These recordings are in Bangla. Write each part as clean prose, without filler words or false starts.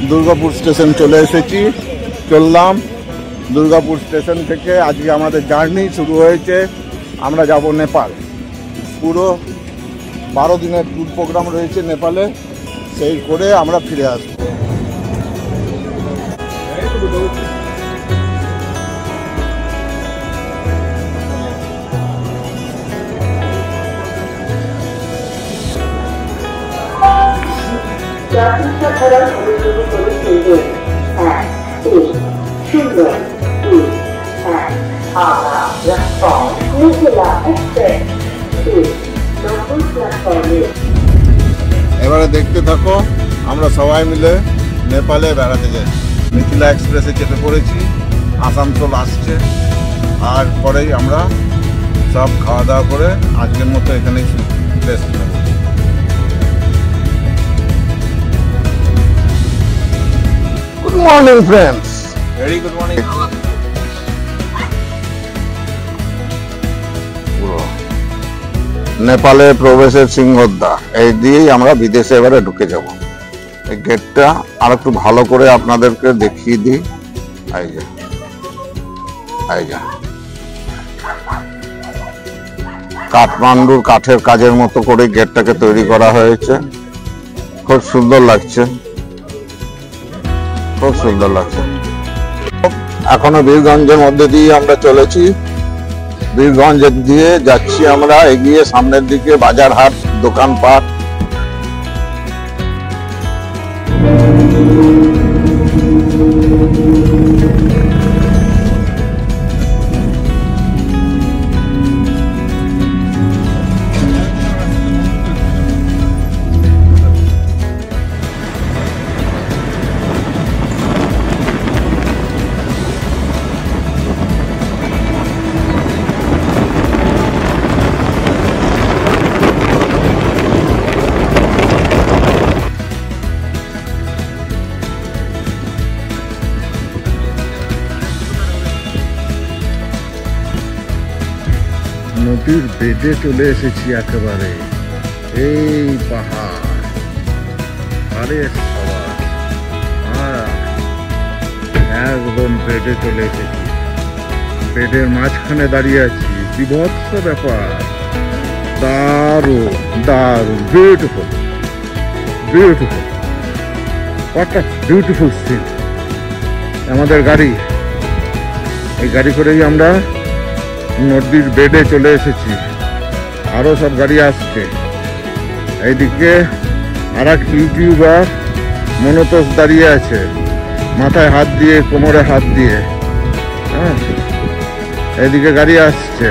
দুর্গাপুর স্টেশন চলে এসেছি, চললাম। দুর্গাপুর স্টেশন থেকে আজকে আমাদের জার্নি শুরু হয়েছে। আমরা যাব নেপাল। পুরো 12 দিনের ট্যুর প্রোগ্রাম রয়েছে নেপালে, সেই করে আমরা ফিরে আসবো। এবারে দেখতে থাকো, আমরা সবাই মিলে নেপালে বেড়াতে যাই। মিথিলা এক্সপ্রেসে চেপে পড়েছি, আসানসোল আসছে, আর পরেই আমরা সব খাওয়া দাওয়া করে আজকের মতো এখানেই রেস্ট নেব। Good morning friends, very good morning. নেপালে প্রবেশের সিংহদ্বার, এই দিয়েই আমরা বিদেশে এবারে ঢুকে যাব। এই গেটটা আর একটু ভালো করে আপনাদেরকে দেখিয়ে দিই। এই যে কাঠমান্ডুর কাঠের কাজের মতো করে গেটটাকে তৈরি করা হয়েছে। খুব সুন্দর লাগছে, খুব সুন্দর লাগছে। এখনো বীরগঞ্জের মধ্যে দিয়ে আমরা চলেছি। বীরগঞ্জ দিয়ে যাচ্ছি আমরা এগিয়ে, সামনের দিকে বাজার হাট, দোকানপাট। নদীর বেডে চলে এসেছি একেবারে। এই পাহাড়, আরে সবার একদম বেডে চলে এসেছি। বেডের মাঝখানে দাঁড়িয়ে আছি, বিভৎস ব্যাপার। দারুণ দারুণ, beautiful beautiful, what a beautiful scene. আমাদের গাড়ি, এই গাড়ি করেই আমরা নদীর বেডে চলে এসেছি। আরো সব গাড়ি আসছে। এইদিকে আর এক ইউটিউবার মনোতোষ দাঁড়িয়ে আছে, মাথায় হাত দিয়ে, কোমরে হাত দিয়ে। হ্যাঁ, এইদিকে গাড়ি আসছে।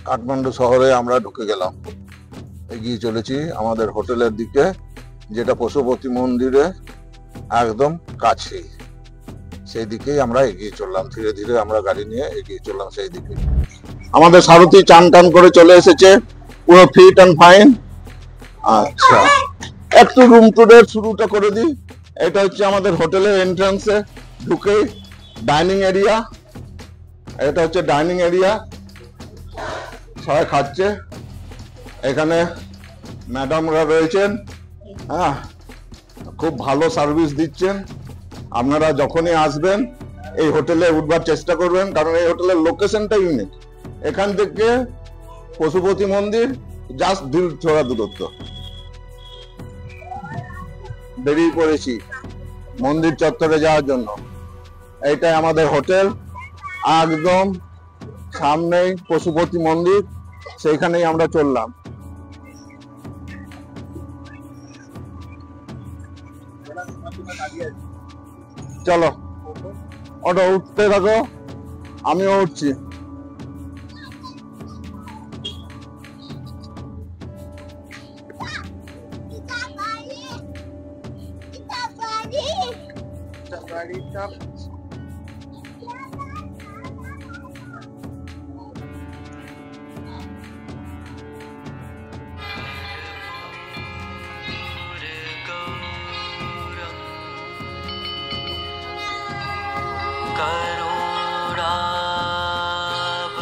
কাঠমান্ডু শহরে আমরা ঢুকে গেলাম, এগিয়ে চলেছি আমাদের হোটেলের দিকে, যেটা পশুপতি মন্দিরে একদম কাছেই। সেই দিকেই আমরা এগিয়ে চললাম, ধীরে ধীরে আমরা গাড়ি নিয়ে এগিয়ে চললাম সেই দিকে। আমাদের সারথি চান টান করে চলে এসেছে, পুরো ফিট অ্যান্ড ফাইন। আচ্ছা, একটু রুম ট্যুরের শুরুটা করে দিই। এটা হচ্ছে আমাদের হোটেলের এন্ট্রান্সে ঢুকে ডাইনিং এরিয়া। এটা হচ্ছে ডাইনিং এরিয়া, সবাই খাচ্ছে। এখানে ম্যাডামরা রয়েছেন, হ্যাঁ, খুব ভালো সার্ভিস দিচ্ছেন। আপনারা যখনই আসবেন এই হোটেলে উঠবার চেষ্টা করবেন, কারণ এই হোটেলের লোকেশনটা ইউনিক। এখান থেকে পশুপতি মন্দির জাস্ট ছোড়া দূরত্ব। বেরিয়ে পড়েছি মন্দির চত্বরে যাওয়ার জন্য। এইটাই আমাদের হোটেল, একদম সামনেই পশুপতি মন্দির, সেইখানেই আমরা চললাম। চলো অটো উঠতে থাকো, আমিও উঠছি।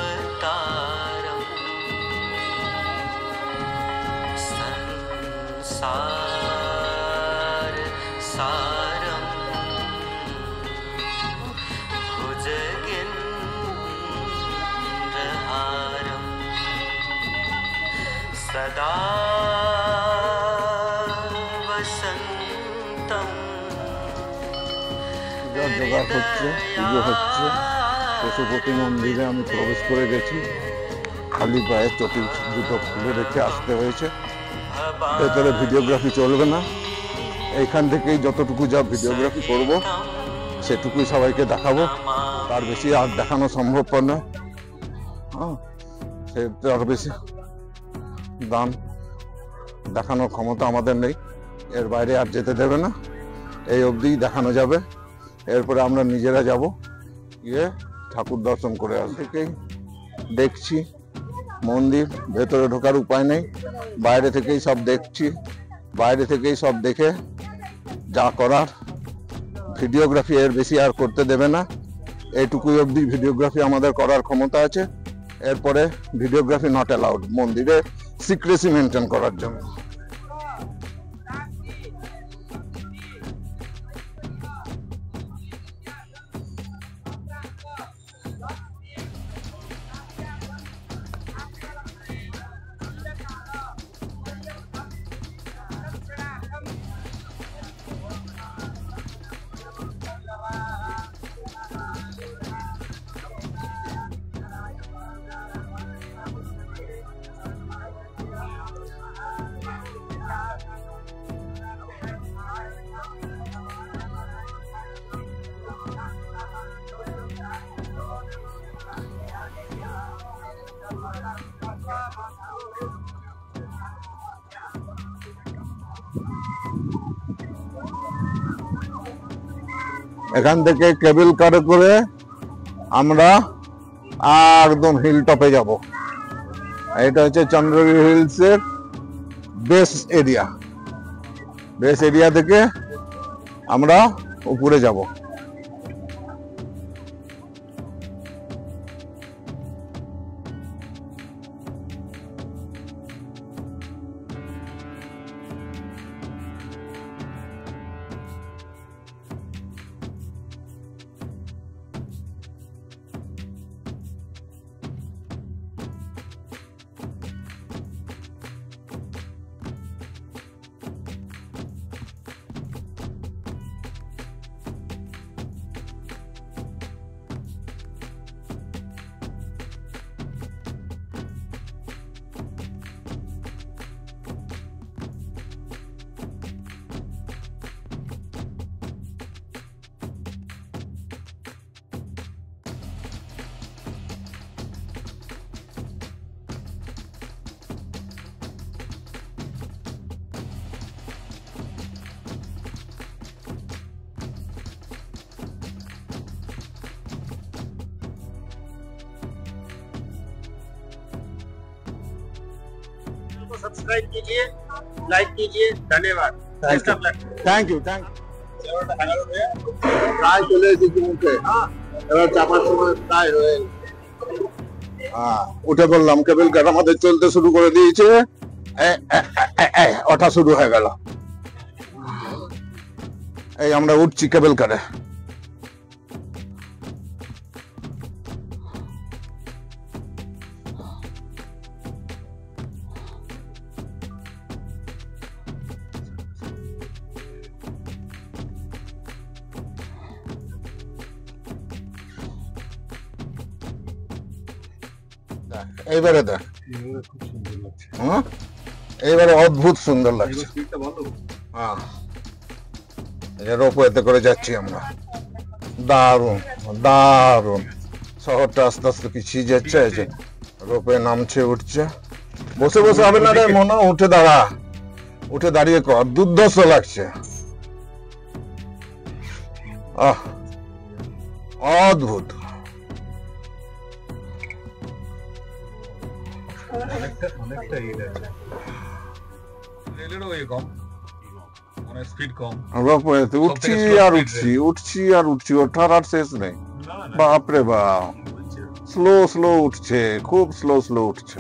करुणावतारं संसार सारं भुजगेन्द्रहारं सदा वसन्तं জোগাড় হচ্ছে, পুজো হচ্ছে। পশুপতি মন্দিরে আমি প্রবেশ করে গেছি, খালি পায়ে চটি দুটো খুলে রেখে আসতে হয়েছে। ভেতরে ভিডিওগ্রাফি চলবে না, এইখান থেকেই যতটুকু যা ভিডিওগ্রাফি করব সেটুকুই সবাইকে দেখাবো, তার বেশি আর দেখানো সম্ভবপর নয়। হ্যাঁ, সেটা আর বেশি দান দেখানোর ক্ষমতা আমাদের নেই, এর বাইরে আর যেতে দেবে না, এই অবধিই দেখানো যাবে। এরপরে আমরা নিজেরা যাব, গিয়ে ঠাকুর দর্শন করে থেকেই দেখছি মন্দির, ভেতরে ঢোকার উপায় নেই, বাইরে থেকেই সব দেখছি। বাইরে থেকেই সব দেখে যা করার, ভিডিওগ্রাফি এর বেশি আর করতে দেবে না, এইটুকুই অবধি ভিডিওগ্রাফি আমাদের করার ক্ষমতা আছে। এরপরে ভিডিওগ্রাফি নট অ্যালাউড, মন্দিরে সিক্রেসি মেনটেন করার জন্য। এখান থেকে কেবল কারে করে আমরা একদম হিল টপে যাব। এটা হচ্ছে চন্দ্রগিরি হিলসের বেস এরিয়া। বেস এরিয়া থেকে আমরা উপরে যাব। सब्सक्राइब कीजिए, लाइक कीजिए, धन्यवाद। Thank you. প্রায় চলে এসেছি মুখে, এবার চাপার সময় প্রায় হয়ে উঠে বললাম, কেবল কার আমাদের চলতে শুরু করে দিয়েছে। ওঠা শুরু হয়ে গেল। এই আমরা উঠছি কেবল কারে। এইবারে দেখ, এইবারে অদ্ভুত সুন্দর লাগছে। হ্যাঁ, রোপওয়েতে করে যাচ্ছি আমরা। দারুন দারুন, শহরটা আস্তে আস্তে পিছিয়ে যাচ্ছে। এই যে রোপওয়ে নামছে, উঠছে। বসে বসে হবে না রে মনে, উঠে দাঁড়া, উঠে দাঁড়িয়ে কর। দুর্ধর্ষ লাগছে। আহ, অদ্ভুত। রোপওয়েতে উঠছি আর উঠছি, উঠছি আর উঠছি, ওঠার আর শেষ নেই। বাপরে বাপ, স্লো স্লো উঠছে, খুব স্লো স্লো উঠছে।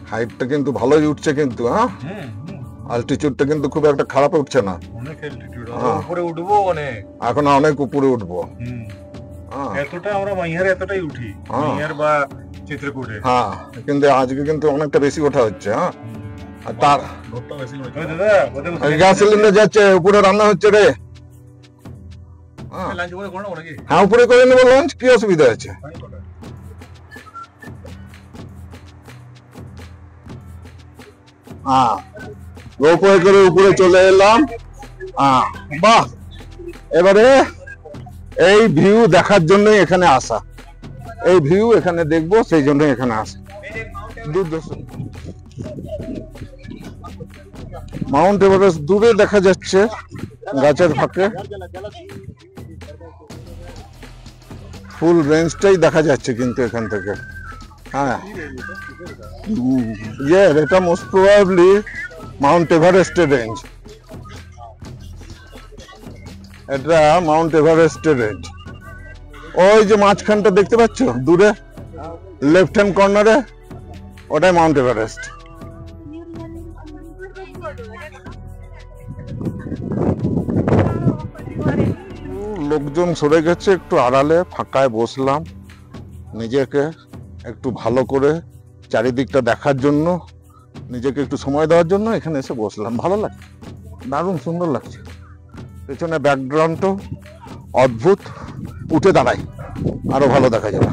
হাইটটা কিন্তু ভালোই উঠছে কিন্তু। হ্যাঁ, অল্টিটিউডটা কিন্তু খুব একটা খারাপ উঠছে না। অনেক অ্যালটিটিউড, উপরে উঠবো অনেক, এখন অনেক উপরে উঠবো। এতটা আমরা মাইহার এতটাই উঠি, মাইহার বা চিত্রকূটে। হ্যাঁ, কিন্তু আজকে কিন্তু অনেকটা বেশি ওঠা হচ্ছে। হ্যাঁ, আর তার গ্যাস সিলিন্ডার যাচ্ছে, উপরে রান্না হচ্ছে রে। হ্যাঁ, উপরে করে নেবো লাঞ্চ, কি অসুবিধা আছে? হ্যাঁ, রোপওয়ে করে উপরে চলে এলাম। বাহ, এবারে এই ভিউ দেখার জন্য এখানে আসা, এই ভিউ এখানে দেখবো, সেই জন্য এখানে আসা। মাউন্ট এভারেস্ট দূরে দেখা যাচ্ছে গাছের ফাঁকে, ফুল রেঞ্জটাই দেখা যাচ্ছে কিন্তু এখান থেকে। হ্যাঁ, এটা মোস্ট প্রবাবলি মাউন্ট এভারেস্টের রেঞ্জ। এটা মাউন্ট এভারেস্টের রেঞ্জ। ওই যে মাঝখানটা দেখতে পাচ্ছ দূরে, লেফট হ্যান্ড কর্নারে, ওটাই মাউন্ট এভারেস্ট। লোকজন সরে গেছে, একটু আড়ালে ফাঁকায় বসলাম, নিজেকে একটু ভালো করে চারিদিকটা দেখার জন্য, নিজেকে একটু সময় দেওয়ার জন্য এখানে এসে বসলাম। ভালো লাগছে, দারুণ সুন্দর লাগছে। পেছনে ব্যাকগ্রাউন্ডটা অদ্ভুত। উঠে দাঁড়াই, আরো ভালো দেখা যাবে।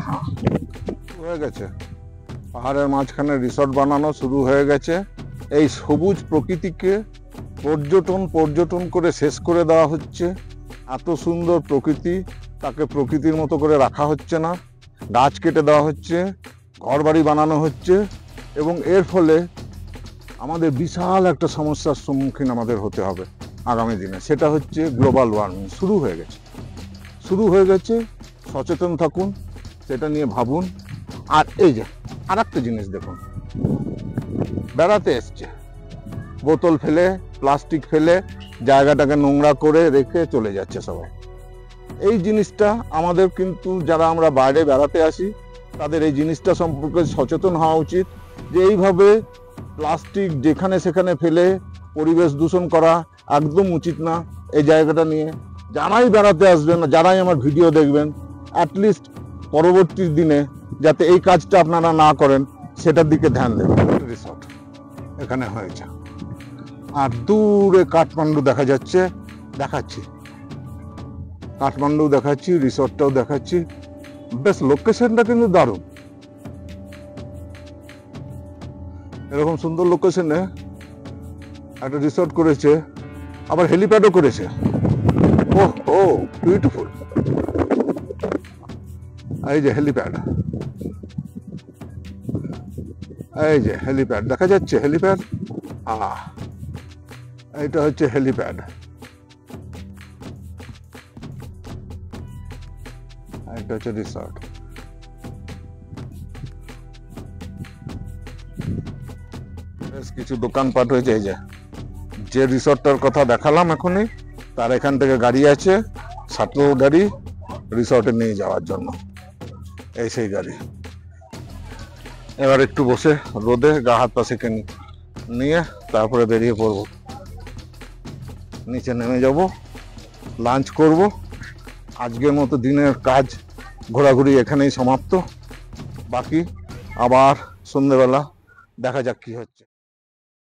হয়ে গেছে, পাহাড়ের মাঝখানে রিসর্ট বানানো শুরু হয়ে গেছে। এই সবুজ প্রকৃতিকে পর্যটন করে শেষ করে দেওয়া হচ্ছে। এত সুন্দর প্রকৃতি, তাকে প্রকৃতির মতো করে রাখা হচ্ছে না, গাছ কেটে দেওয়া হচ্ছে, ঘরবাড়ি বানানো হচ্ছে, এবং এর ফলে আমাদের বিশাল একটা সমস্যার সম্মুখীন আমাদের হতে হবে আগামী দিনে। সেটা হচ্ছে গ্লোবাল ওয়ার্মিং। শুরু হয়ে গেছে। সচেতন থাকুন, সেটা নিয়ে ভাবুন। আর এই যে আর একটা জিনিস দেখুন, বেড়াতে এসছে, বোতল ফেলে, প্লাস্টিক ফেলে, জায়গাটাকে নোংরা করে রেখে চলে যাচ্ছে সবাই। এই জিনিসটা আমাদের কিন্তু, যারা আমরা বাইরে বেড়াতে আসি, তাদের এই জিনিসটা সম্পর্কে সচেতন হওয়া উচিত, যে এইভাবে প্লাস্টিক যেখানে সেখানে ফেলে পরিবেশ দূষণ করা একদম উচিত না। এই জায়গাটা নিয়ে যারাই বেড়াতে আসবেন, যারাই আমার ভিডিও দেখবেন, অ্যাটলিস্ট পরবর্তী দিনে যাতে এই কাজটা আপনারা না করেন, সেটার দিকে ধ্যান দেবেন। রিসর্ট এখানে হয়েছে, আর দূরে কাঠমান্ডু দেখা যাচ্ছে, দেখাচ্ছি কাঠমান্ডু দেখাচ্ছি, রিসর্টটাও দেখাচ্ছি। বেশ, লোকেশনটা কিন্তু দারুণ। এরকম সুন্দর লোকেশনে একটা রিসর্ট করেছে, আবার হেলিপ্যাডও করেছে। ও বিউটিফুল। এই যে হেলিপ্যাড, এই যে হেলিপ্যাড দেখা যাচ্ছে, হেলিপ্যাড। এইটা হচ্ছে হেলিপ্যাড। এটা হচ্ছে রিসর্ট। বেশ কিছু দোকানপাট হয়েছে। এই যে রিসর্টটার কথা দেখালাম এখনই, তার এখান থেকে গাড়ি আছে, শাটল গাড়ি রিসর্টে নিয়ে যাওয়ার জন্য। এই সেই গাড়ি। এবার একটু বসে রোদে গা হাত পা সেঁকে নিয়ে তারপরে বেরিয়ে পড়বো, নিচে নেমে যাব, লাঞ্চ করব। আজকের মতো দিনের কাজ ঘোরাঘুরি এখানেই সমাপ্ত। বাকি আবার সন্ধ্যেবেলা দেখা যাক কি হচ্ছে।